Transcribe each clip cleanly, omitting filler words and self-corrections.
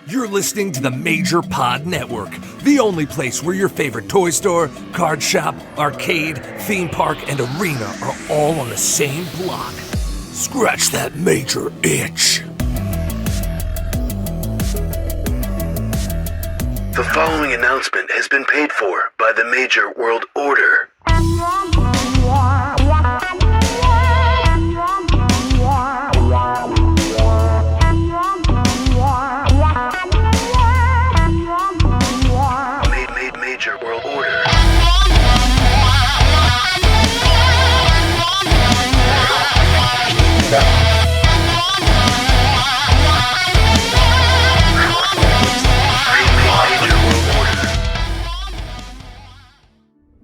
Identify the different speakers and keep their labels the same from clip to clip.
Speaker 1: You're listening to the Major Pod Network, the only place where your favorite toy store, card shop, arcade, theme park, and arena are all on the same block. Scratch that major itch.
Speaker 2: The following announcement has been paid for by the Major World Order. Major World Order.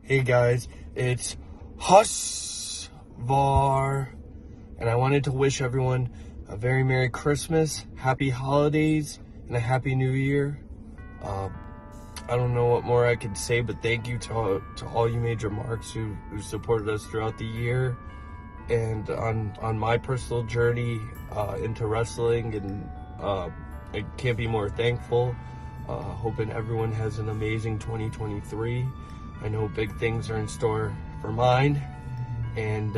Speaker 3: Hey guys, it's Husvar, and I wanted to wish everyone a very Merry Christmas, Happy Holidays, and a Happy New Year. I don't know what more I can say, but thank you to all you major marks who supported us throughout the year and on my personal journey into wrestling, and I can't be more thankful. Hoping everyone has an amazing 2023. I know big things are in store for mine, and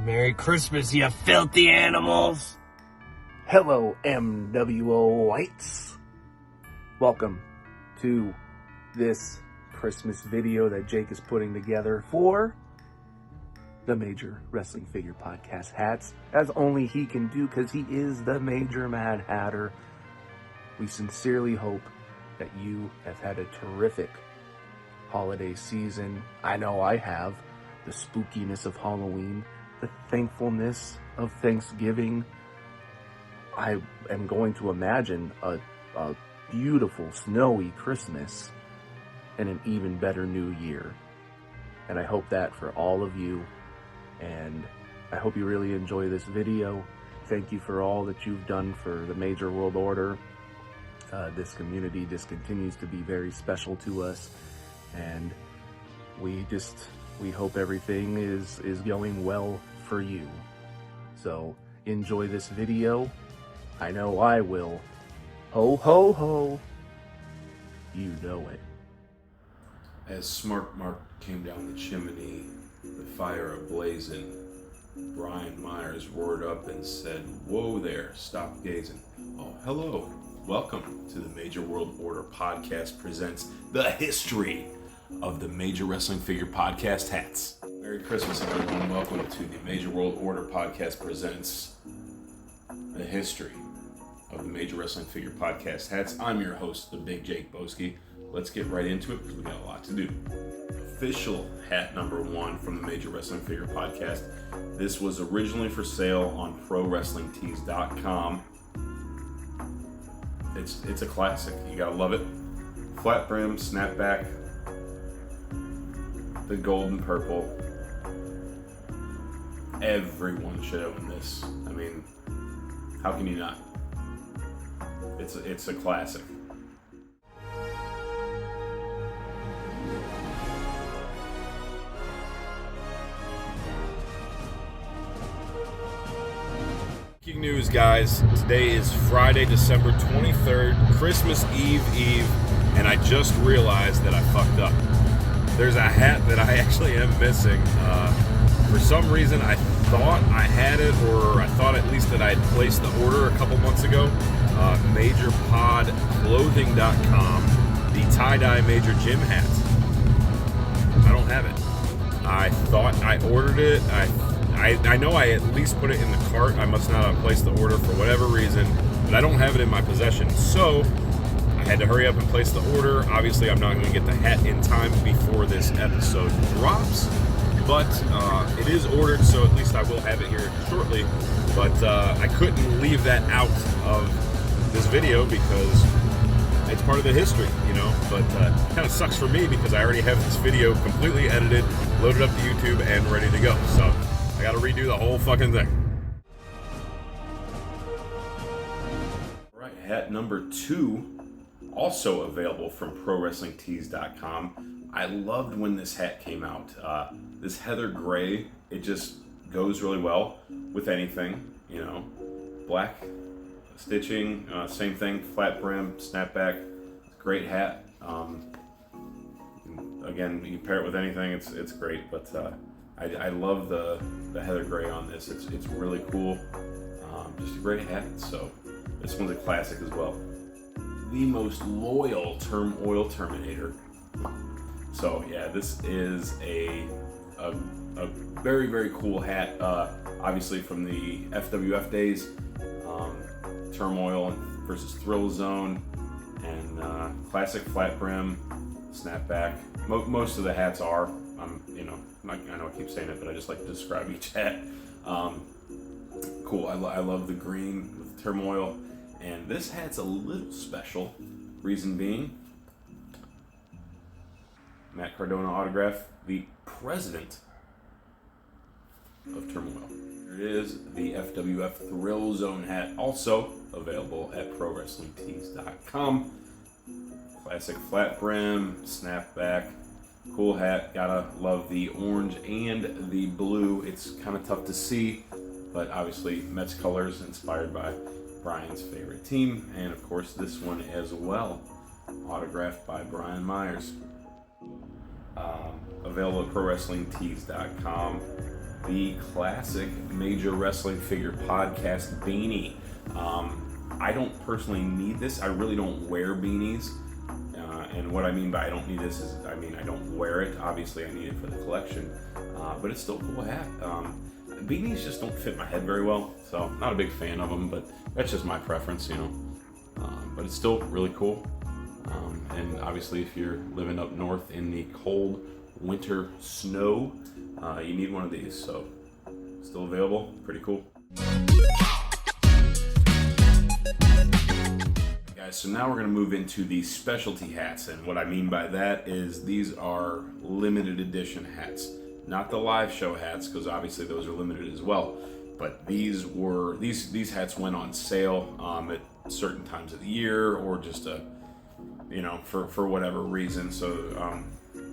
Speaker 3: Merry Christmas, you filthy animals!
Speaker 4: Hello, MWO Whites. Welcome to this Christmas video that Jake is putting together for the Major Wrestling Figure Podcast hats, as only he can do because he is the Major Mad Hatter. We sincerely hope that you have had a terrific holiday season. I know I have. The spookiness of Halloween, the thankfulness of Thanksgiving. I am going to imagine a beautiful snowy Christmas and an even better New Year. And I hope that for all of you. And I hope you really enjoy this video. Thank you for all that you've done for the Major World Order. This community just continues to be very special to us, and we hope everything is going well for you. So enjoy this video. I know I will. Ho ho ho. You know it.
Speaker 5: As Smart Mark came down the chimney, the fire ablazing, Brian Myers roared up and said, "Whoa there, stop gazing." Oh, hello. Welcome to the Major World Order Podcast presents the history of the Major Wrestling Figure Podcast hats. Merry Christmas, everyone. Welcome to the Major World Order Podcast presents the history of the Major Wrestling Figure Podcast hats. I'm your host, the Big Jake Boski. Let's get right into it because we got a lot to do. Official hat number 1 from the Major Wrestling Figure Podcast. This was originally for sale on ProWrestlingTees.com. It's a classic. You gotta love it. Flat brim, snapback, the golden purple. Everyone should own this. I mean, how can you not? It's a classic. Breaking news, guys. Today is Friday, December 23rd, Christmas Eve, and I just realized that I fucked up. There's a hat that I actually am missing. For some reason, I thought I had it, or I thought at least that I had placed the order a couple months ago. MajorPodClothing.com, the tie-dye Major Jim hat. I don't have it. I thought I ordered it. I know I at least put it in the cart. I must not have placed the order for whatever reason, but I don't have it in my possession. So I had to hurry up and place the order. Obviously, I'm not going to get the hat in time before this episode drops, but it is ordered, so at least I will have it here shortly. But I couldn't leave that out of this video because it's part of the history, you know. But it kind of sucks for me because I already have this video completely edited, loaded up to YouTube, and ready to go. So I gotta redo the whole fucking thing. All right, hat number 2, also available from ProWrestlingTees.com. I loved when this hat came out. This heather gray, it just goes really well with anything, you know. Black stitching, same thing, flat brim, snapback, great hat. Again, you can pair it with anything, it's great, but I love the heather gray on this. It's really cool. Just a great hat, so this one's a classic as well. The most loyal Term Oil Terminator. So yeah, this is a very, very cool hat, obviously from the FWF days, Term Oil versus Thrill Zone, and classic flat brim, snapback. Most of the hats are, you know, I know I keep saying it, but I just like to describe each hat. Cool, I love the green with Term Oil, and this hat's a little special. Reason being, Matt Cardona autograph, the president of Term Oil. Here it is, the FWF Thrill Zone hat, also available at ProWrestlingTees.com. Classic flat brim, snapback, cool hat. Gotta love the orange and the blue. It's kind of tough to see, but obviously Mets colors inspired by Brian's favorite team, and of course this one as well, autographed by Brian Myers. Available at ProWrestlingTees.com. The classic Major Wrestling Figure Podcast beanie. I don't personally need this. I really don't wear beanies. And what I mean by I don't need this is, I mean I don't wear it. Obviously I need it for the collection. But it's still a cool hat. Beanies just don't fit my head very well, so not a big fan of them, but that's just my preference, you know. But it's still really cool. And obviously if you're living up north in the cold winter snow, you need one of these, so still available, pretty cool. Guys, so now we're going to move into the specialty hats, and what I mean by that is these are limited edition hats, not the live show hats, because obviously those are limited as well, but these hats went on sale at certain times of the year, or just you know, for whatever reason, so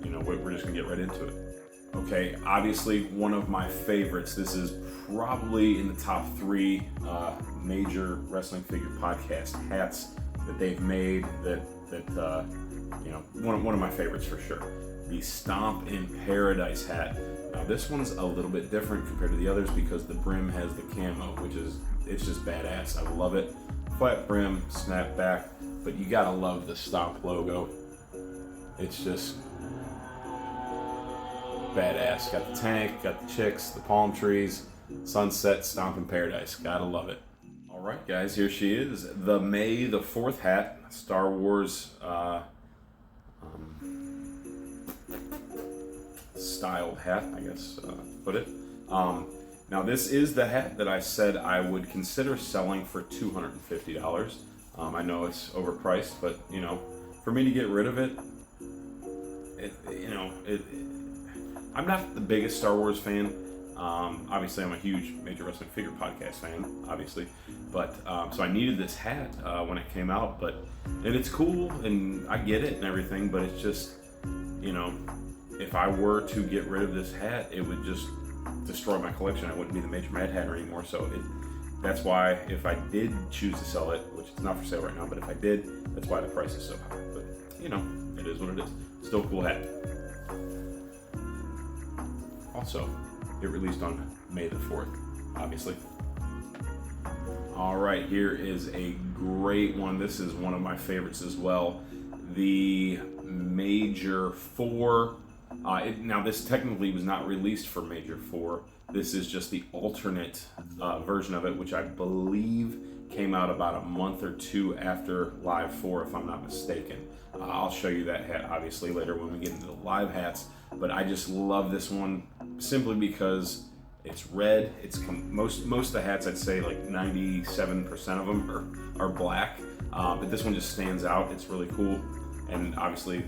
Speaker 5: you know, we're just gonna get right into it. Okay, obviously one of my favorites. This is probably in the top 3 Major Wrestling Figure Podcast hats that they've made. That you know, one of my favorites for sure. The Stomp in Paradise hat. Now this one's a little bit different compared to the others because the brim has the camo, it's just badass. I love it. Flat brim, snapback, but you gotta love the Stomp logo. It's just badass. Got the tank, got the chicks, the palm trees, sunset, Stomp in Paradise. Gotta love it. All right, guys, here she is. The May the 4th hat, Star Wars styled hat, I guess, put it. Now this is the hat that I said I would consider selling for $250. I know it's overpriced, but you know, for me to get rid of it, I'm not the biggest Star Wars fan. Obviously, I'm a huge Major Wrestling Figure Podcast fan, obviously, but so I needed this hat when it came out, and it's cool, and I get it and everything, but it's just, you know, if I were to get rid of this hat, it would just destroy my collection. I wouldn't be the Major Mad Hatter anymore, so that's why if I did choose to sell it, which it's not for sale right now, but if I did, that's why the price is so high. But you know, it is what it is. Still a cool hat. Also, it released on May the 4th, obviously. All right, here is a great one. This is one of my favorites as well. The Major 4. Now, this technically was not released for Major 4. This is just the alternate version of it, which I believe came out about a month or 2 after Live 4, if I'm not mistaken. I'll show you that hat, obviously, later when we get into the live hats. But I just love this one simply because it's red. It's most of the hats, I'd say like 97% of them are black. But this one just stands out. It's really cool. And obviously,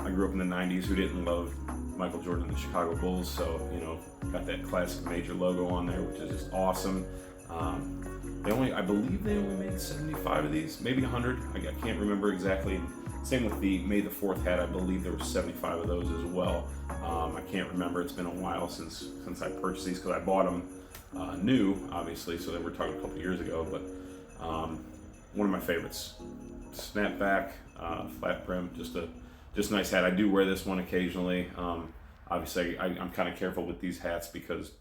Speaker 5: I grew up in the 90s. Who didn't love Michael Jordan and the Chicago Bulls? So, you know, got that classic Major logo on there, which is just awesome. I believe they only made 75 of these, maybe 100. I can't remember exactly. Same with the May the 4th hat. I believe there were 75 of those as well. I can't remember. It's been a while since I purchased these because I bought them new, obviously. So they were talking a couple years ago, but One of my favorites. Snapback, flat brim, just nice hat. I do wear this one occasionally. Obviously, I'm kind of careful with these hats because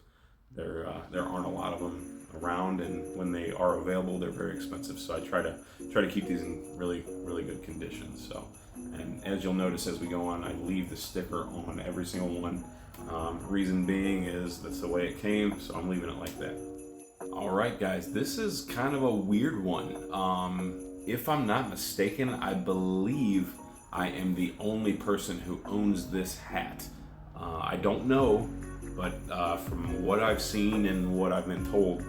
Speaker 5: there aren't a lot of them around, and when they are available, they're very expensive. So I try to keep these in really good condition. So, and as you'll notice as we go on, I leave the sticker on every single one. Reason being is that's the way it came, so I'm leaving it like that. All right, guys, this is kind of a weird one. If I'm not mistaken, I believe I am the only person who owns this hat. I don't know, but from what I've seen and what I've been told,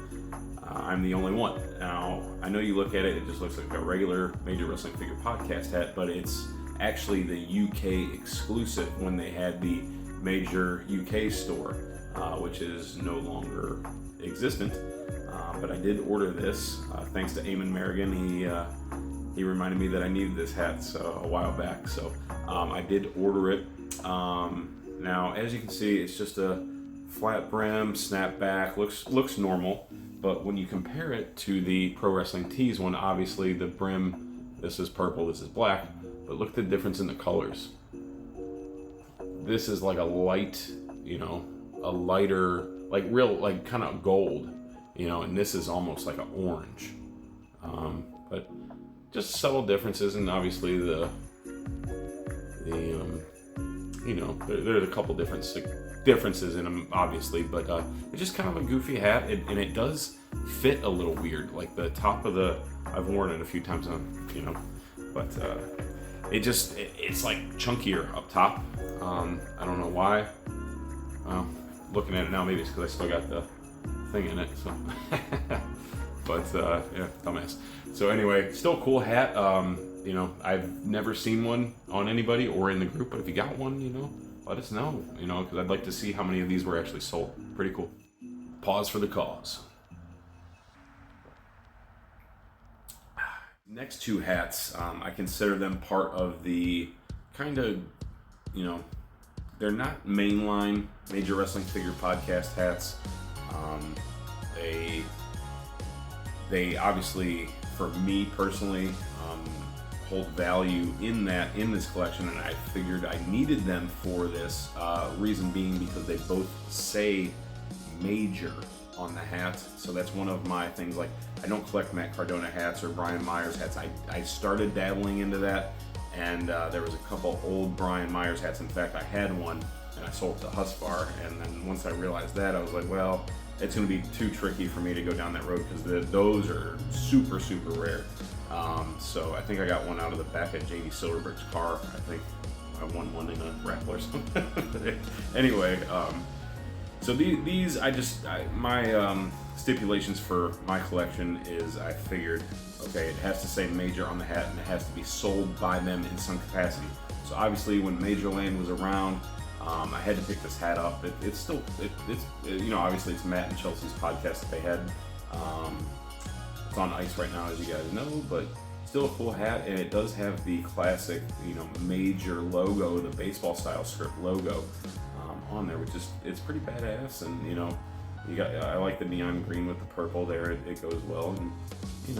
Speaker 5: I'm the only one. Now, I know you look at it, it just looks like a regular Major Wrestling Figure Podcast hat, but it's actually the UK exclusive when they had the Major UK store, which is no longer existent. But I did order this, thanks to Eamon Merrigan. He reminded me that I needed this hat a while back, so I did order it. Now, as you can see, it's just a flat brim, snapback, looks normal, but when you compare it to the Pro Wrestling Tees one, obviously the brim, this is purple, this is black, but look at the difference in the colors. This is like a light, a lighter, like real, like kind of gold, and this is almost like an orange. But just subtle differences, and obviously there's a couple differences in them, obviously, but it's just kind of a goofy hat, and it does fit a little weird. Like the top of I've worn it a few times but it's like chunkier up top. I don't know why. Well, looking at it now, maybe it's because I still got the thing in it. So, but yeah, dumbass. So anyway, still a cool hat. I've never seen one on anybody or in the group, but if you got one, let us know. Because I'd like to see how many of these were actually sold. Pretty cool. Pause for the cause. Next two hats, I consider them part of the kind of, they're not mainline Major Wrestling Figure Podcast hats. They obviously, for me personally, hold value in this collection, and I figured I needed them for this. Reason being because they both say Major on the hat, so that's one of my things. Like, I don't collect Matt Cardona hats or Brian Myers hats. I started dabbling into that, and there was a couple old Brian Myers hats. In fact, I had one and I sold it to Husqvarna, and then once I realized that, I was like, well, it's going to be too tricky for me to go down that road because those are super rare. So I think I got one out of the back of JD Silverberg's car. I think I won one in a raffle or something. Anyway, so these my stipulations for my collection is I figured, okay, it has to say Major on the hat and it has to be sold by them in some capacity. So obviously when Majorland was around, I had to pick this hat up. It's obviously it's Matt and Chelsea's podcast that they had. It's on ice right now, as you guys know, but still a cool hat, and it does have the classic, Major logo, the baseball style script logo on there, which is, it's pretty badass. And I like the neon green with the purple there. It goes well, and you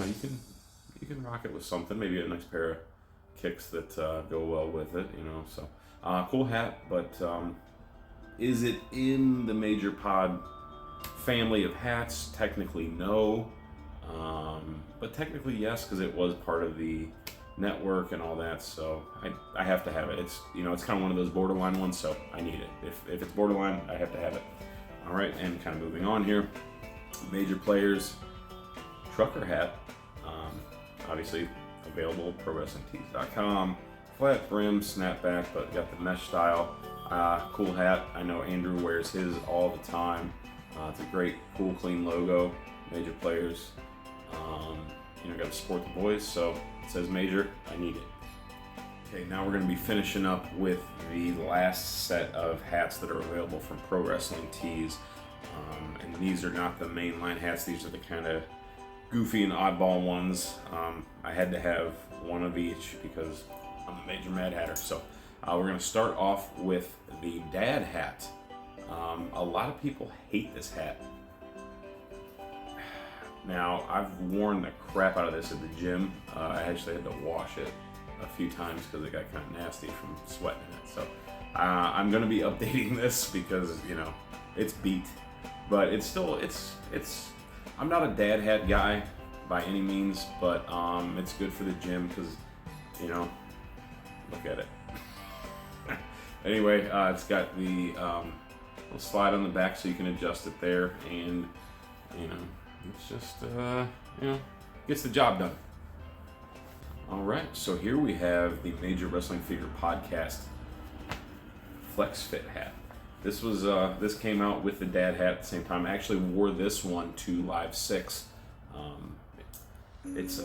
Speaker 5: can rock it with something, maybe a nice pair of kicks that go well with it. So cool hat. But is it in the Major Pod family of hats? Technically, no. But technically yes, because it was part of the network and all that, so I have to have it. It's it's kind of one of those borderline ones, so I need it. If it's borderline, I have to have it. All right, and kind of moving on here, Major Players trucker hat, obviously available at ProWrestlingTees.com. Flat brim, snapback, but got the mesh style. Cool hat. I know Andrew wears his all the time. It's a great, cool, clean logo. Major Players. Got to support the boys, so it says Major. I need it. Okay, now we're going to be finishing up with the last set of hats that are available from Pro Wrestling Tees. And these are not the mainline hats. These are the kind of goofy and oddball ones. I had to have one of each because I'm a Major Mad Hatter. So we're going to start off with the dad hat. A lot of people hate this hat. Now, I've worn the crap out of this at the gym. I actually had to wash it a few times because it got kind of nasty from sweating in it. So I'm going to be updating this because, you know, it's beat. But it's still, I'm not a dad hat guy by any means, but it's good for the gym because, you know, look at it. Anyway, it's got the little slide on the back so you can adjust it there, and, you know, it's just, you know, gets the job done. All right, so here we have the Major Wrestling Figure Podcast Flex Fit hat. This was this came out with the dad hat at the same time. I actually wore this one to Live 6. It's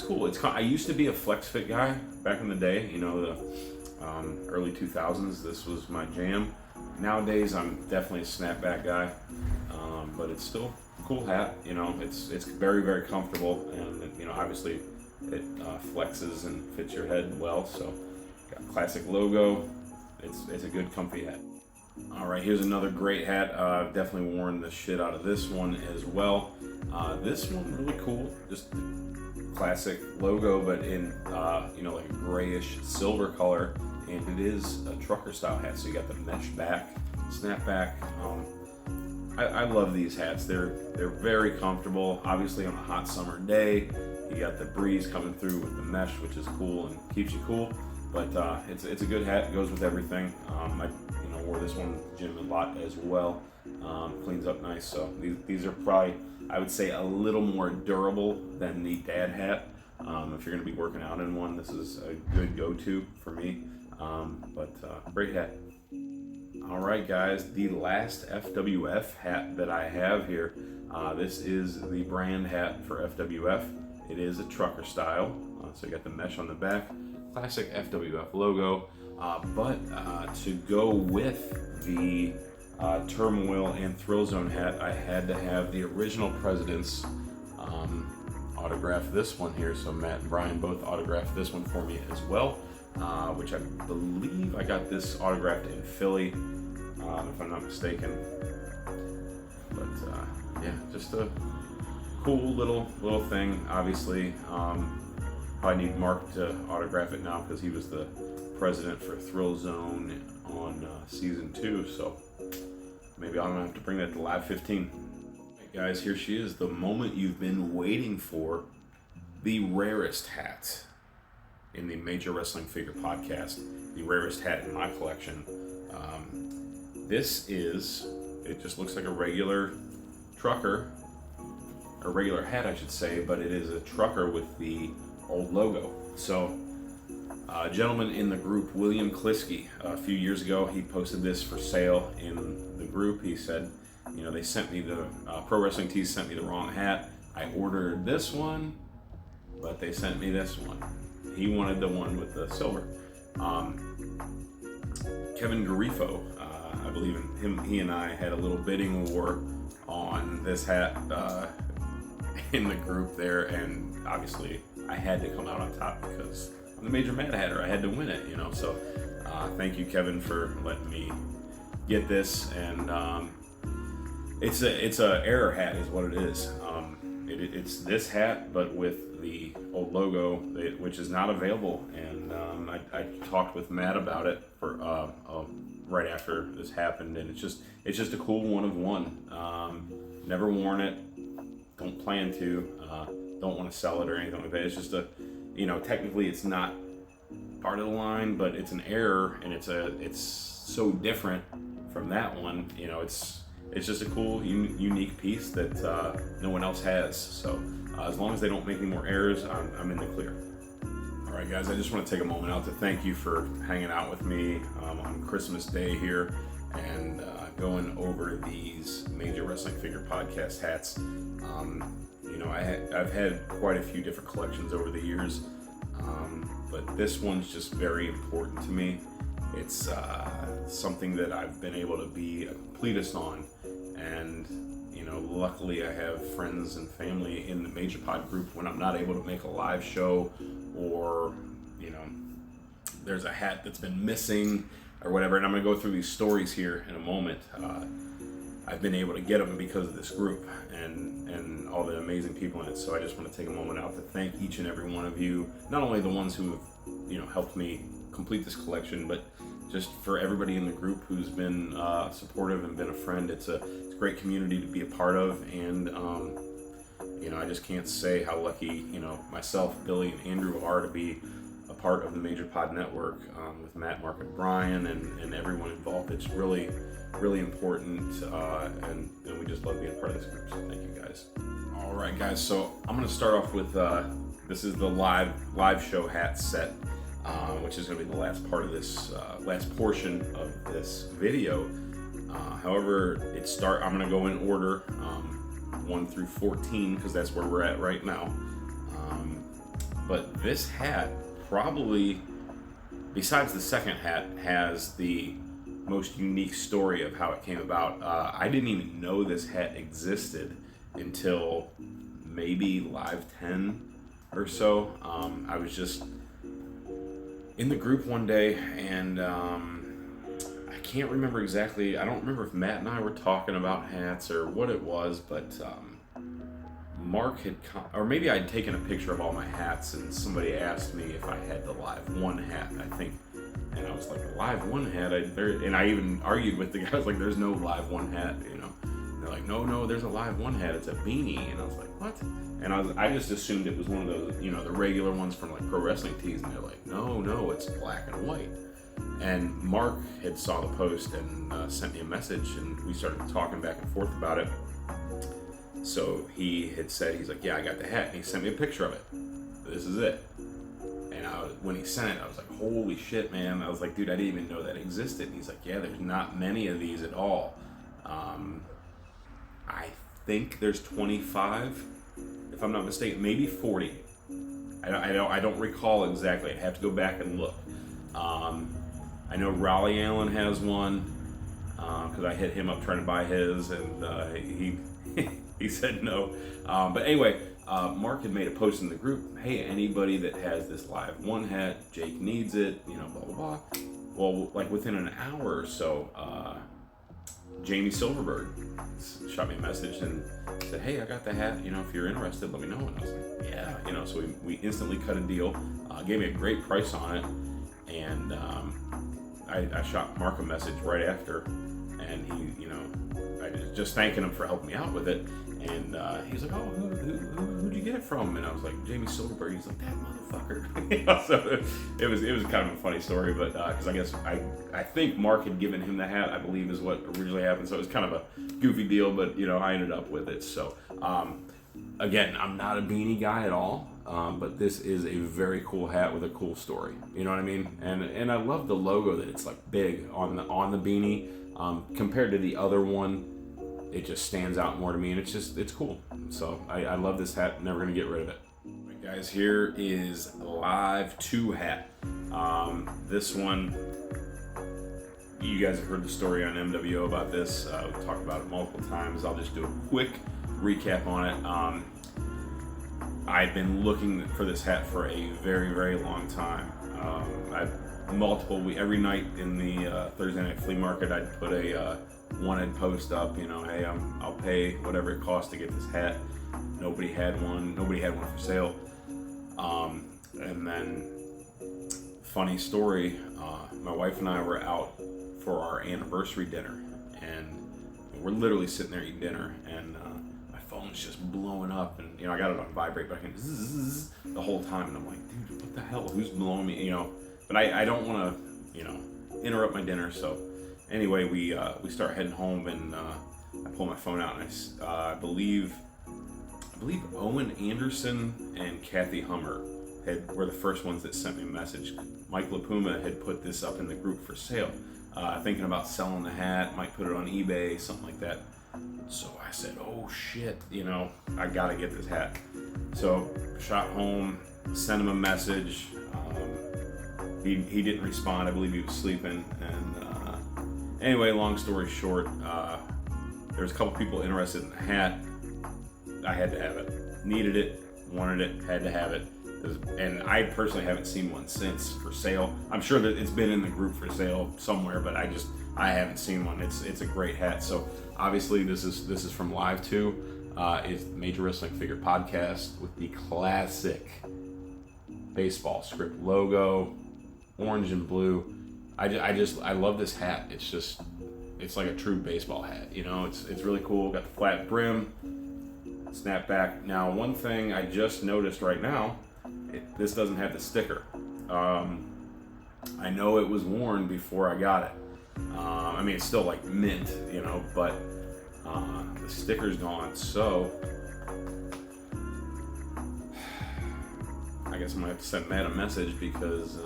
Speaker 5: cool. I used to be a Flex Fit guy back in the day. You know, the early 2000s. This was my jam. Nowadays, I'm definitely a snapback guy, but it's still a cool hat. You know, it's very, very comfortable, and you know, obviously it flexes and fits your head well. So, got a classic logo. It's a good, comfy hat. All right, here's another great hat. I've definitely worn the shit out of this one as well. This one really cool, just classic logo, but in you know, like a grayish silver color, and it is a trucker style hat. So you got the mesh back, snapback. I love these hats. They're very comfortable. Obviously, on a hot summer day, you got the breeze coming through with the mesh, which is cool and keeps you cool. But it's a good hat. It goes with everything. I wore this one at the gym a lot as well. Cleans up nice. So these are probably, I would say, a little more durable than the dad hat. If you're going to be working out in one, this is a good go-to for me. Great hat. All right, guys, the last FWF hat that I have here. This is the brand hat for FWF. It is a trucker style. So you got the mesh on the back. Classic FWF logo, but to go with the Turmoil and Thrill Zone hat, I had to have the original presidents autograph this one here. So Matt and Brian both autographed this one for me as well, which I believe I got this autographed in Philly, if I'm not mistaken. But yeah, just a cool little thing. Obviously, I need Mark to autograph it now because he was the president for Thrill Zone on season 2. So maybe I'm gonna have to bring that to Live 15. Right, guys, here she is, the moment you've been waiting for, the rarest hat in the Major Wrestling Figure Podcast, the rarest hat in my collection. It just looks like a regular trucker, or regular hat, I should say, but it is a trucker with the old logo. So a gentleman in the group, William Kliske, a few years ago, he posted this for sale in the group. He said, you know, they sent me the Pro Wrestling Tees sent me the wrong hat. I ordered this one, but they sent me this one. He wanted the one with the silver. Kevin Garifo, I believe in him. He and I had a little bidding war on this hat in the group there, and obviously I had to come out on top because I'm the Major Mad Hatter. I had to win it, you know. So thank you, Kevin, for letting me get this. And it's a error hat, is what it is. It's this hat, but with the old logo, which is not available. And I talked with Matt about it for right after this happened, and it's just a cool one of one. Never worn it. Don't plan to. Don't want to sell it or anything like that. It's just technically it's not part of the line, but it's an error, and it's so different from that one. You know, it's just a cool, unique piece that no one else has. So as long as they don't make any more errors, I'm in the clear. All right, guys, I just want to take a moment out to thank you for hanging out with me on Christmas Day here and going over these Major Wrestling Figure Podcast hats. I've had quite a few different collections over the years, but this one's just very important to me. It's something that I've been able to be a completist on, and luckily I have friends and family in the Major Pod group when I'm not able to make a live show, or there's a hat that's been missing or whatever. And I'm going to go through these stories here in a moment. I've been able to get them because of this group and all the amazing people in it. So I just want to take a moment out to thank each and every one of you, not only the ones who have helped me complete this collection, but just for everybody in the group who's been supportive and been a friend. It's a great community to be a part of, and I just can't say how lucky myself, Billy, and Andrew are to be a part of the Major Pod Network with Matt, Mark, and Brian, and everyone involved. It's really, really important, and we just love being a part of this group. So thank you guys. All right, guys. So I'm going to start off with this is the live show hat set, which is going to be the last part of this last portion of this video. However, I'm going to go in order 1 through 14 because that's where we're at right now. But this hat probably, besides the second hat, has the most unique story of how it came about. I didn't even know this hat existed until maybe Live 10 or so. I was just in the group one day, and I can't remember exactly. I don't remember if Matt and I were talking about hats or what it was, but Mark had, or maybe I'd taken a picture of all my hats, and somebody asked me if I had the Live 1 hat, I think. And I was like, a Live 1 hat? And I even argued with the guy. I was like, there's no Live 1 hat, And they're like, no, there's a Live 1 hat. It's a beanie. And I was like, what? And I just assumed it was one of those, the regular ones from like pro wrestling tees. And they're like, no, it's black and white. And Mark had saw the post and sent me a message, and we started talking back and forth about it. So he had said, he's like, yeah, I got the hat. And he sent me a picture of it. This is it. And when he sent it, I was like, holy shit, man. I was like, dude, I didn't even know that existed. And he's like, yeah, there's not many of these at all. I think there's 25, if I'm not mistaken, maybe 40. I don't recall exactly. I'd have to go back and look. I know Raleigh Allen has one, because I hit him up trying to buy his, and he said no. But anyway, Mark had made a post in the group, hey, anybody that has this Live 1 hat, Jake needs it, blah, blah, blah. Well, like within an hour or so, Jamie Silverberg shot me a message and said, hey, I got the hat, if you're interested, let me know. And I was like, yeah, so we instantly cut a deal, gave me a great price on it, and I shot Mark a message right after, and he, I was just thanking him for helping me out with it, and he was like, oh, who'd you get it from? And I was like, Jamie Silverberg. He's like, that motherfucker. So it was kind of a funny story, but because I guess I think Mark had given him the hat, I believe is what originally happened, so it was kind of a goofy deal, but I ended up with it. So again, I'm not a beanie guy at all, but this is a very cool hat with a cool story. You know what I mean? And I love the logo that it's like big on the beanie. Compared to the other one, it just stands out more to me, and it's cool. So I love this hat. Never gonna get rid of it. Right, guys, here is Live 2 hat. This one, you guys have heard the story on MWO about this. We've talked about it multiple times. I'll just do a quick recap on it. I've been looking for this hat for a very, very long time. Every night in the Thursday night flea market, I'd put a wanted post up, hey, I'll pay whatever it costs to get this hat. Nobody had one for sale. And then, funny story, my wife and I were out for our anniversary dinner, and we're literally sitting there eating dinner, and my phone's just blowing up, and I got it on vibrate, but I can zzz the whole time, and I'm like, dude, what the hell, who's blowing me, but I don't want to, interrupt my dinner. So anyway, we start heading home, and I pull my phone out, and I believe Owen Anderson and Kathy Hummer were the first ones that sent me a message. Mike LaPuma had put this up in the group for sale, thinking about selling the hat, might put it on eBay, something like that. So I said, oh shit, I gotta get this hat. So shot home, sent him a message. He didn't respond. I believe he was sleeping. And anyway, long story short, there was a couple people interested in the hat. I had to have it. Needed it. wanted it, had to have it. And I personally haven't seen one since for sale. I'm sure that it's been in the group for sale somewhere, but I haven't seen one. It's a great hat. So obviously this is from Live 2. It's the Major Wrestling Figure Podcast with the classic baseball script logo, orange and blue. I love this hat. It's like a true baseball hat. You know, it's really cool. Got the flat brim, snapback. Now, one thing I just noticed right now, this doesn't have the sticker. I know it was worn before I got it. I mean, it's still like mint, you know, but the sticker's gone. So I guess I'm gonna have to send Matt a message because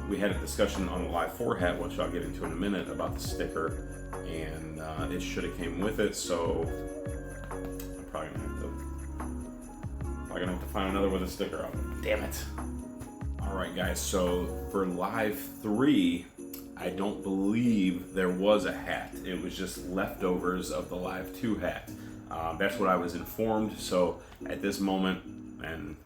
Speaker 5: we had a discussion on the Live 4 hat, which I'll get into in a minute, about the sticker, and it should have came with it. So I'm probably gonna have to find another with a sticker on it. Damn it! All right, guys. So for Live 3, I don't believe there was a hat. It was just leftovers of the Live 2 hat. That's what I was informed. So at this moment, and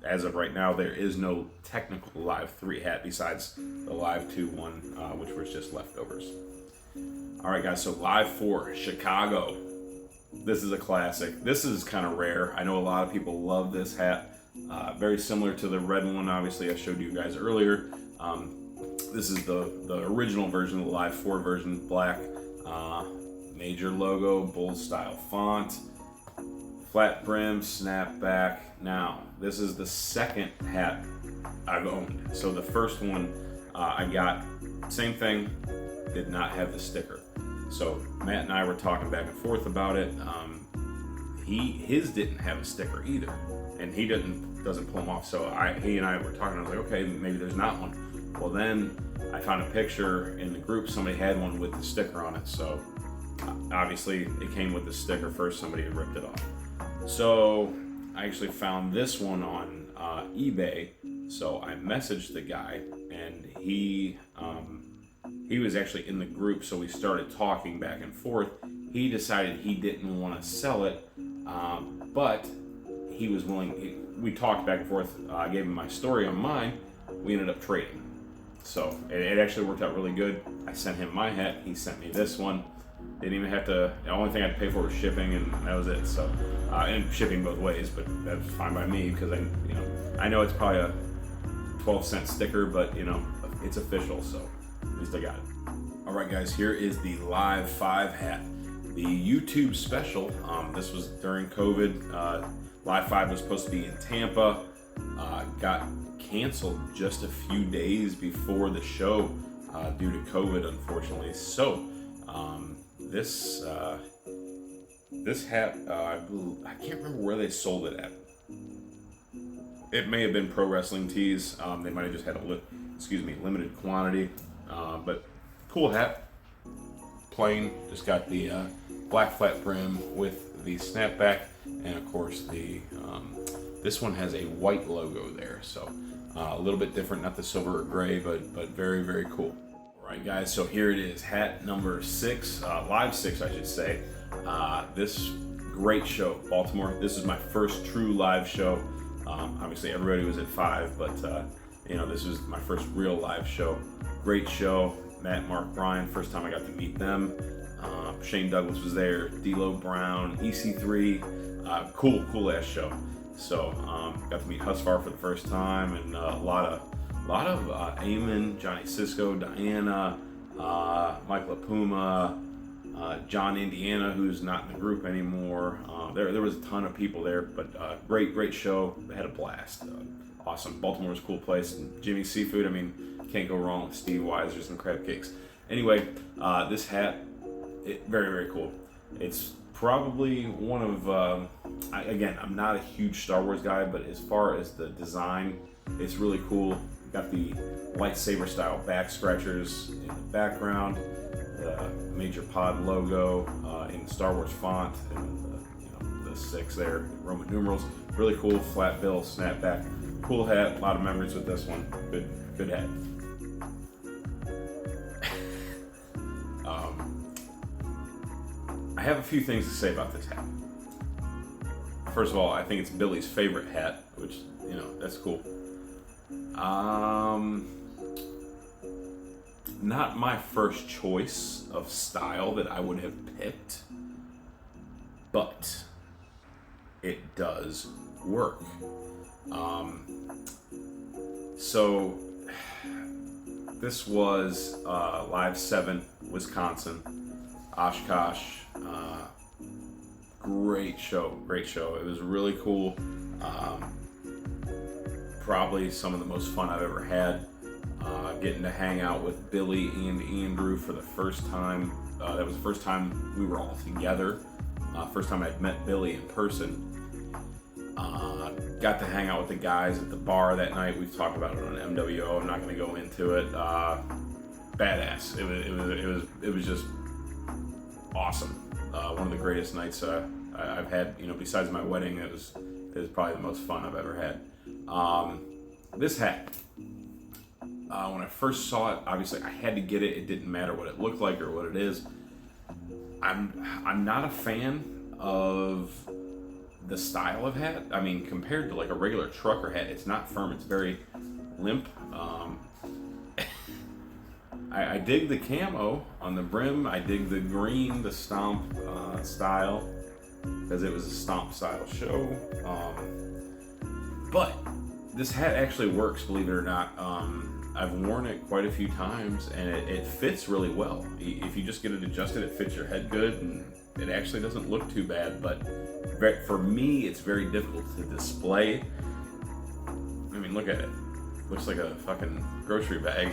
Speaker 5: as of right now, there is no technical Live 3 hat besides the Live 2 one, which was just leftovers. All right, guys, so Live 4, Chicago. This is a classic. This is kind of rare. I know a lot of people love this hat. Very similar to the red one, obviously, I showed you guys earlier. This is the original version, the Live 4 version, black, major logo, bold style font, flat brim, snapback. Now, this is the second hat I've owned. So the first one I got, same thing, did not have the sticker. So Matt and I were talking back and forth about it. His didn't have a sticker either, and he doesn't pull them off. So he and I were talking. I was like, okay, maybe there's not one. Well, then I found a picture in the group. Somebody had one with the sticker on it. So obviously it came with the sticker first. Somebody had ripped it off. So I actually found this one on eBay. So I messaged the guy, and he was actually in the group. So we started talking back and forth. He decided he didn't want to sell it, but he was willing. We talked back and forth. I gave him my story on mine. We ended up trading. So it actually worked out really good. I sent him my hat. He sent me this one. Didn't even have to. The only thing I had to pay for was shipping, and that was it. So and shipping both ways, but that's fine by me because I know it's probably a 12-cent sticker, but it's official. So at least I got it. All right, guys. Here is the Live 5 hat. The YouTube special, this was during COVID. Live 5 was supposed to be in Tampa, got canceled just a few days before the show due to COVID, unfortunately. So this hat, I can't remember where they sold it at. It may have been Pro Wrestling Tees. They might have just had a limited quantity, but cool hat. Plain, just got the black flat brim with the snapback, and of course this one has a white logo there, so a little bit different, not the silver or gray, but very, very cool. All right, guys, so here it is, hat number 6, Live 6, I should say. This great show, Baltimore. This is my first true live show. Obviously, everybody was at 5, but this was my first real live show. Great show. Matt, Mark, Brian, first time I got to meet them. Shane Douglas was there, D'Lo Brown, EC3, cool ass show. So got to meet Husfar for the first time, and a lot of Eamon, Johnny Cisco, Diana, Mike LaPuma, John Indiana, who's not in the group anymore. There was a ton of people there, but great show. They had a blast. Awesome. Baltimore's a cool place. And Jimmy's Seafood, I mean, can't go wrong with Steve Weiser's and crab cakes. Anyway, this hat, very, very cool. It's probably one of, again, I'm not a huge Star Wars guy, but as far as the design, it's really cool. Got the lightsaber style back scratchers in the background, the Major Pod logo in the Star Wars font, and the 6 there, Roman numerals. Really cool, flat bill, snapback. Cool hat, a lot of memories with this one. Good hat. I have a few things to say about this hat. first of all, I think it's Billy's favorite hat, which, you know, that's cool. Not my first choice of style that I would have picked, but it does work. So this was Live 7, Wisconsin, Oshkosh. Great show. It was really cool. Probably some of the most fun I've ever had. Getting to hang out with Billy and Andrew for the first time. That was the first time we were all together. First time I'd met Billy in person. Got to hang out with the guys at the bar that night. We've talked about it on MWO. I'm not going to go into it. Badass. It was just awesome. One of the greatest nights I've had. You know, besides my wedding, it was probably the most fun I've ever had. This hat. When I first saw it, obviously I had to get it. It didn't matter what it looked like or what it is. I'm not a fan of the style of hat. I mean, compared to like a regular trucker hat, it's not firm. It's very limp. I dig the camo on the brim. I dig the green, the stomp style, because it was a stomp style show. But this hat actually works, believe it or not. I've worn it quite a few times, and it fits really well. If you just get it adjusted, it fits your head good, and it actually doesn't look too bad. But for me, it's very difficult to display. I mean, look at it. Looks like a fucking grocery bag.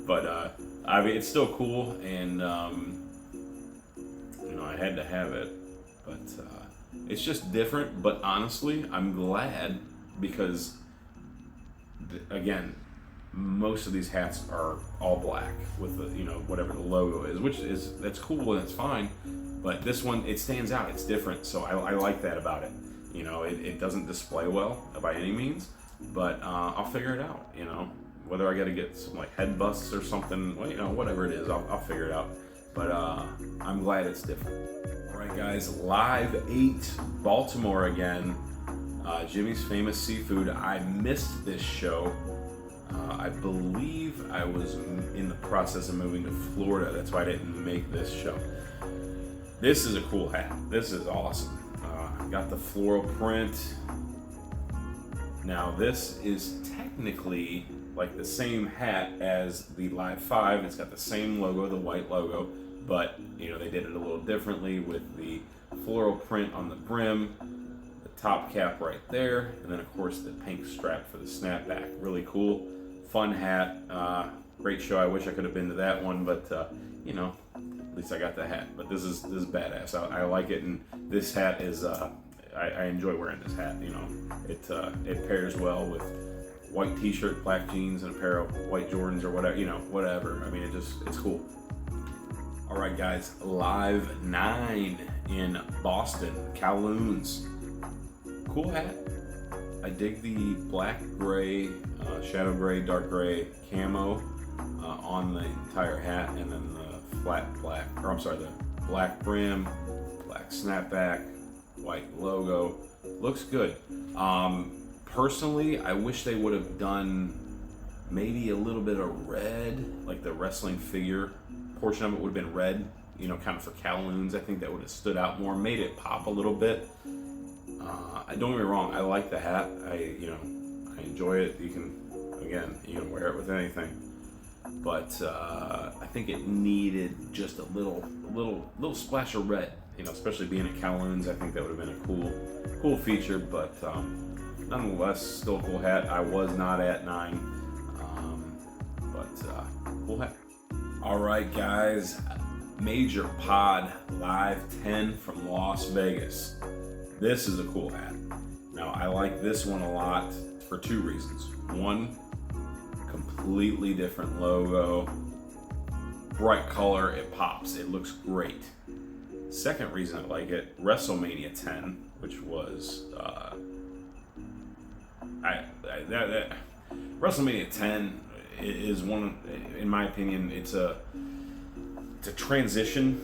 Speaker 5: But I mean, it's still cool, and you know, I had to have it. But it's just different. But honestly, I'm glad, because again, most of these hats are all black with the, you know, whatever the logo is, that's cool and it's fine. But this one, it stands out. It's different, so I like that about it. You know, it doesn't display well by any means, but I'll figure it out. You know, whether I got to get some like head busts or something, well, you know, whatever it is, I'll figure it out. But I'm glad it's different. All right, guys, Live 8, Baltimore again. Jimmy's Famous Seafood. I missed this show. I believe I was in the process of moving to Florida. That's why I didn't make this show. This is a cool hat. This is awesome. Got the floral print. Now this is technically like the same hat as the Live 5. It's got the same logo, the white logo, but you know, they did it a little differently with the floral print on the brim, the top cap right there, and then of course the pink strap for the snapback. Really cool. Fun hat. Great show. I wish I could have been to that one, but you know, at least I got the hat. But this is badass. I like it, and this hat is I enjoy wearing this hat. You know, it pairs well with white t-shirt, black jeans, and a pair of white Jordans or whatever. You know, whatever. I mean, it's cool. All right, guys. Live 9 in Boston, Kowloon's. Cool hat. I dig the black, gray, shadow gray, dark gray camo on the entire hat, and then the the black brim, black snapback, white logo. Looks good. Personally, I wish they would have done maybe a little bit of red, like the wrestling figure portion of it would have been red, you know, kind of for Kowloon's. I think that would have stood out more, made it pop a little bit. Don't get me wrong, I like the hat. I enjoy it. You can wear it with anything. But I think it needed just a little splash of red. You know, especially being at Kowloon's, I think that would have been a cool feature. But nonetheless, still a cool hat. I was not at 9, but cool hat. All right, guys, Major Pod Live 10 from Las Vegas. This is a cool hat. Now, I like this one a lot for 2 reasons. One, completely different logo, bright color, it pops, it looks great. Second reason I like it, WrestleMania 10, which was WrestleMania 10 is one, in my opinion, it's a transitional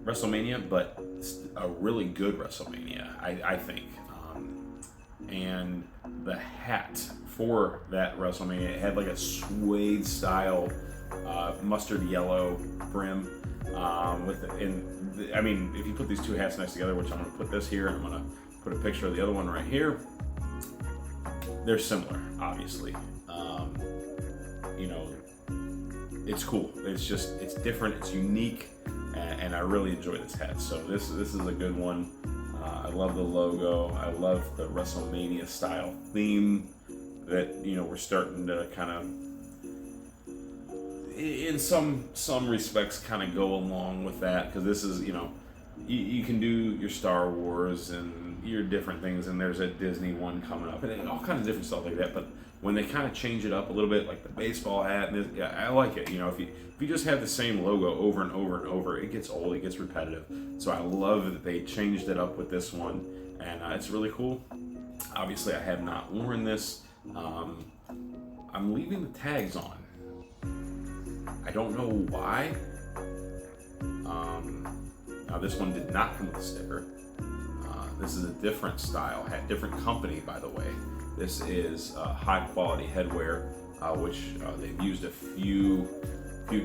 Speaker 5: WrestleMania, but a really good WrestleMania, I think. And the hat for that WrestleMania, it had like a suede style mustard yellow brim. I mean, if you put these two hats next together, which I'm going to put this here, and I'm going to put a picture of the other one right here, they're similar, obviously. You know, it's cool. It's different. It's unique, and I really enjoy this hat. So this is a good one. I love the logo. I love the WrestleMania style theme that, you know, we're starting to kind of, in some respects, kind of go along with that, because this is, you know, you can do your Star Wars and your different things, and there's a Disney one coming up, and all kinds of different stuff like that. But when they kind of change it up a little bit, like the baseball hat, and this, yeah, I like it. You know, if you just have the same logo over and over and over, it gets old, it gets repetitive. So I love that they changed it up with this one, and it's really cool. Obviously, I have not worn this. I'm leaving the tags on. I don't know why. Now this one did not come with a sticker. This is a different style hat, different company, by the way. This is high quality headwear, which they've used a few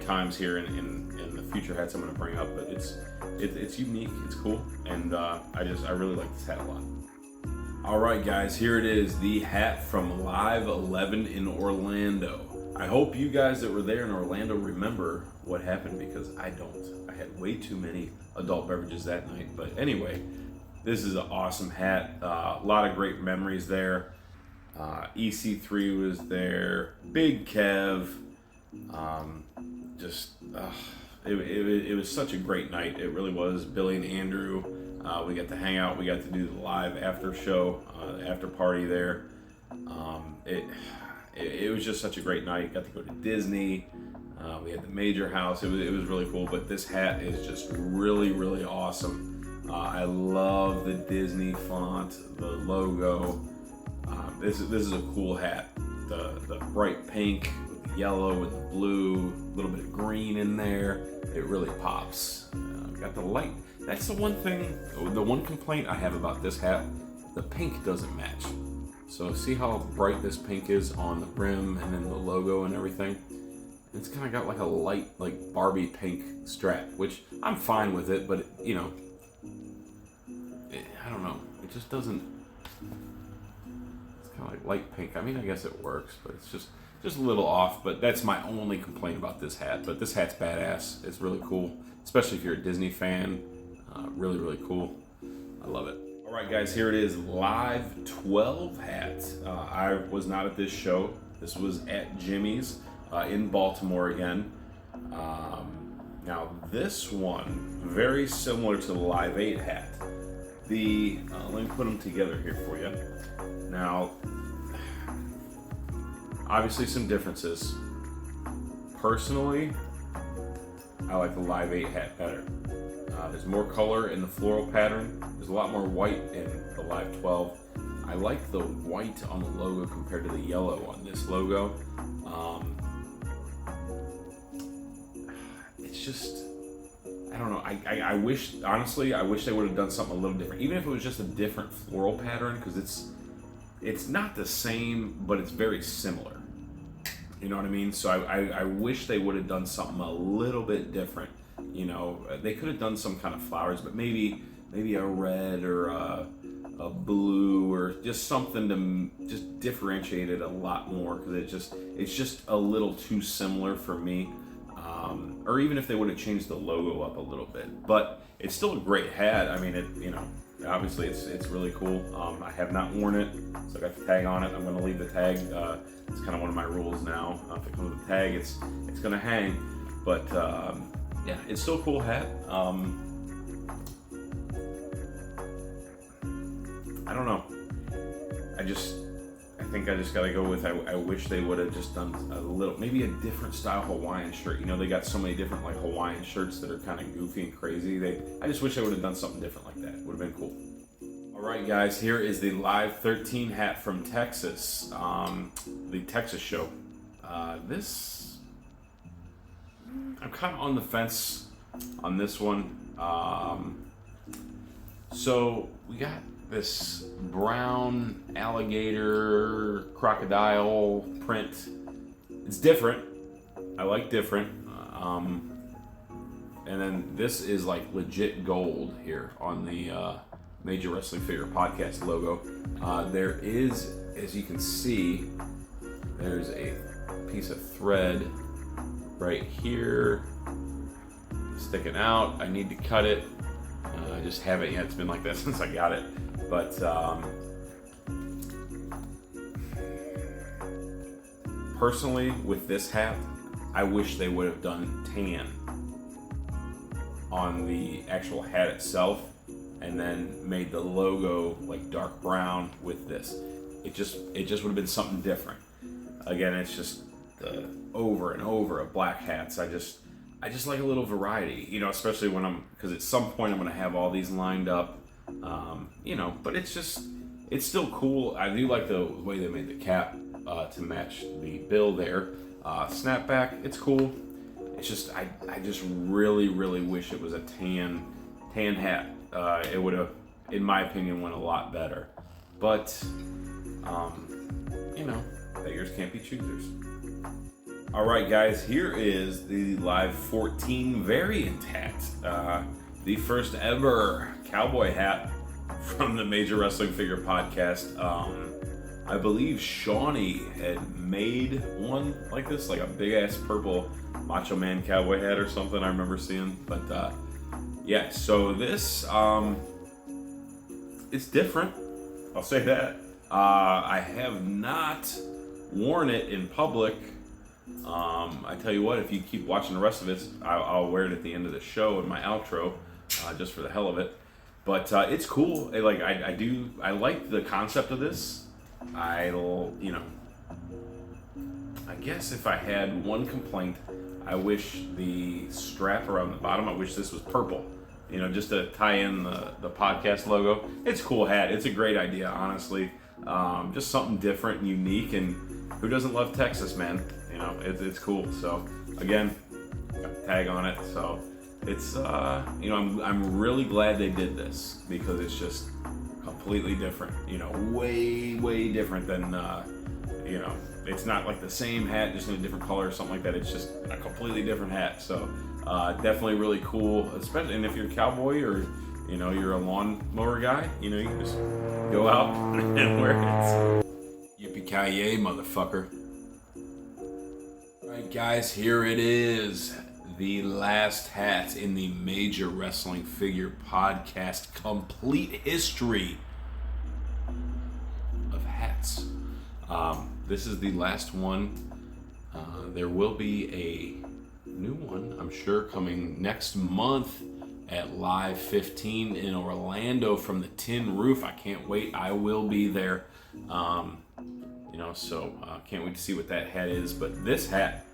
Speaker 5: times here in the future hats I'm going to bring up. But it's unique, it's cool, and I really like this hat a lot. All right, guys, here it is, the hat from Live 11 in Orlando. I hope you guys that were there in Orlando remember what happened, because I don't. I had way too many adult beverages that night. But anyway, this is an awesome hat. A lot of great memories there. EC3 was there. Big Kev. It was such a great night. It really was. Billy and Andrew. We got to hang out. We got to do the live after show, after party there. It was just such a great night. Got to go to Disney. We had the Major House. It was really cool. But this hat is just really, really awesome. I love the Disney font, the logo. This is a cool hat. The bright pink with the yellow with the blue, a little bit of green in there. It really pops. Got the light. That's the one thing, the one complaint I have about this hat. The pink doesn't match. So see how bright this pink is on the brim and then the logo and everything? It's kind of got like a light, like Barbie pink strap, which I'm fine with it, but you know, I don't know. It just doesn't. It's kind of like light pink. I mean, I guess it works, but it's just a little off. But that's my only complaint about this hat. But this hat's badass. It's really cool, especially if you're a Disney fan. Really, really cool. I love it. All right, guys, here it is, Live 12 hat. I was not at this show. This was at Jimmy's in Baltimore again. Now, this one, very similar to the Live 8 hat. Let me put them together here for you. Now, obviously some differences. Personally, I like the Live 8 hat better. There's more color in the floral pattern. There's a lot more white in the Live 12. I like the white on the logo compared to the yellow on this logo. It's just, I don't know. I wish, honestly, I wish they would have done something a little different. Even if it was just a different floral pattern, because it's not the same, but it's very similar. You know what I mean? So I wish they would have done something a little bit different. You know, they could have done some kind of flowers, but maybe a red or a blue or just something to just differentiate it a lot more, because it's just a little too similar for me. Or even if they would have changed the logo up a little bit, but it's still a great hat. I mean, obviously it's really cool. I have not worn it, so I got the tag on it. I'm going to leave the tag. It's kind of one of my rules now. If it comes with a tag, it's going to hang. But yeah, it's still a cool hat. I don't know. I think I just gotta go with, I wish they would have just done a little, maybe a different style Hawaiian shirt. You know, they got so many different like Hawaiian shirts that are kind of goofy and crazy. I just wish they would have done something different like that. Would have been cool. All right, guys, here is the Live 13 hat from Texas, the Texas show. This, I'm kind of on the fence on this one. So we got this brown alligator crocodile print. It's different. I like different. And then this is like legit gold here on the Major Wrestling Figure Podcast logo. There is, as you can see, there's a piece of thread right here sticking out. I need to cut it. I just haven't yet. It's been like that since I got it. But personally, with this hat, I wish they would have done tan on the actual hat itself and then made the logo like dark brown with this. It just would have been something different. Again, it's just over and over of black hats. I just like a little variety, you know, especially when because at some point I'm going to have all these lined up, you know, but it's still cool. I do like the way they made the cap to match the bill there. Snapback, it's cool. It's just, I just really, really wish it was a tan hat. It would have, in my opinion, went a lot better. But, you know, beggars can't be choosers. All right, guys, here is the Live 14 variant hat. The first ever cowboy hat from the Major Wrestling Figure Podcast. I believe Shawnee had made one like this, like a big ass purple Macho Man cowboy hat or something I remember seeing. But yeah, so this it's different. I'll say that. I have not worn it in public. I tell you what, if you keep watching the rest of it, I'll wear it at the end of the show in my outro, just for the hell of it. But it's cool. I like the concept of this. You know, I guess if I had one complaint, I wish the strap around the bottom, I wish this was purple. You know, just to tie in the podcast logo. It's a cool hat. It's a great idea, honestly. Just something different and unique, and who doesn't love Texas, man? You know, it's cool. So again, got the tag on it. So it's you know, I'm really glad they did this because it's just completely different. You know, way different than you know, it's not like the same hat just in a different color or something like that. It's just a completely different hat. So definitely really cool, especially, and if you're a cowboy or, you know, you're a lawnmower guy, you know, you can just go out and wear it. Yippee-ki-yay, motherfucker. All right, guys, here it is. The last hat in the Major Wrestling Figure Podcast complete history of hats. This is the last one. There will be a new one, I'm sure, coming next month at Live 15 in Orlando from the Tin Roof. I can't wait. I will be there. You know, so can't wait to see what that hat is. But this hat,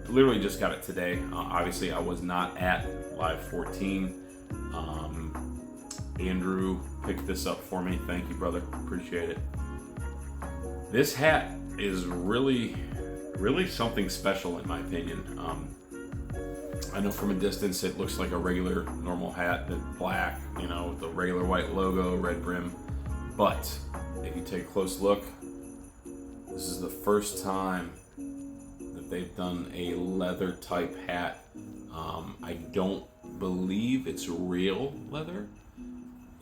Speaker 5: literally just got it today. Obviously, I was not at Live 14. Andrew picked this up for me. Thank you, brother. Appreciate it. This hat is really something special in my opinion. I know from a distance it looks like a regular normal hat, that black, you know, with the regular white logo, red brim. But if you take a close look, this is the first time that they've done a leather type hat. I don't believe it's real leather.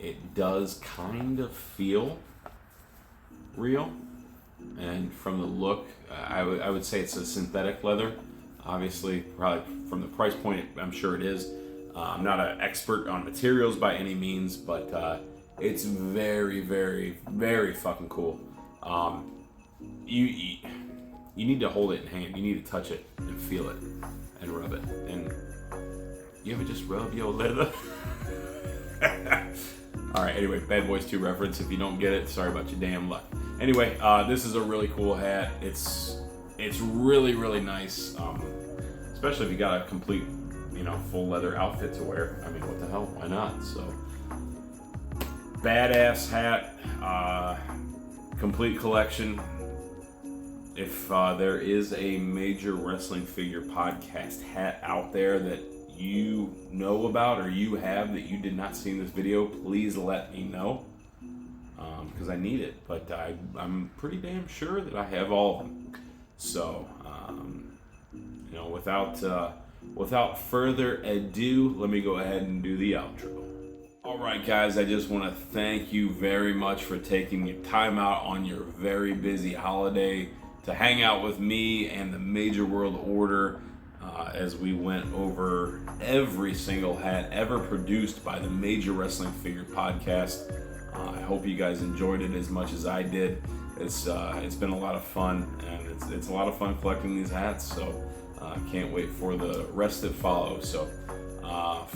Speaker 5: It does kind of feel real. And from the look, I would say it's a synthetic leather. Obviously, probably from the price point, I'm sure it is. I'm not an expert on materials by any means, but it's very fucking cool. You need to hold it in hand. You need to touch it and feel it and rub it. And you ever just rub your leather? All right, anyway, Bad Boys 2 reference. If you don't get it, sorry about your damn luck. Anyway, this is a really cool hat. It's really nice, especially if you got a complete, you know, full leather outfit to wear. I mean, what the hell? Why not? So, badass hat, complete collection. If there is a Major Wrestling Figure Podcast hat out there that you know about or you have that you did not see in this video, please let me know, because I need it. But I'm pretty damn sure that I have all of them. So, you know, without further ado, let me go ahead and do the outro. All right, guys, I just want to thank you very much for taking your time out on your very busy holiday to hang out with me and the Major World Order as we went over every single hat ever produced by the Major Wrestling Figure Podcast. I hope you guys enjoyed it as much as I did. It's been a lot of fun, and it's a lot of fun collecting these hats, so I can't wait for the rest that follow. So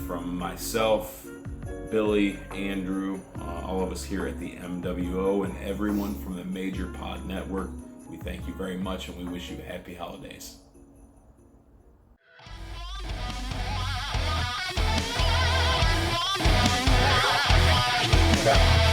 Speaker 5: from myself, Billy, Andrew, all of us here at the MWO, and everyone from the Major Pod Network, we thank you very much, and we wish you happy holidays.
Speaker 6: Yeah.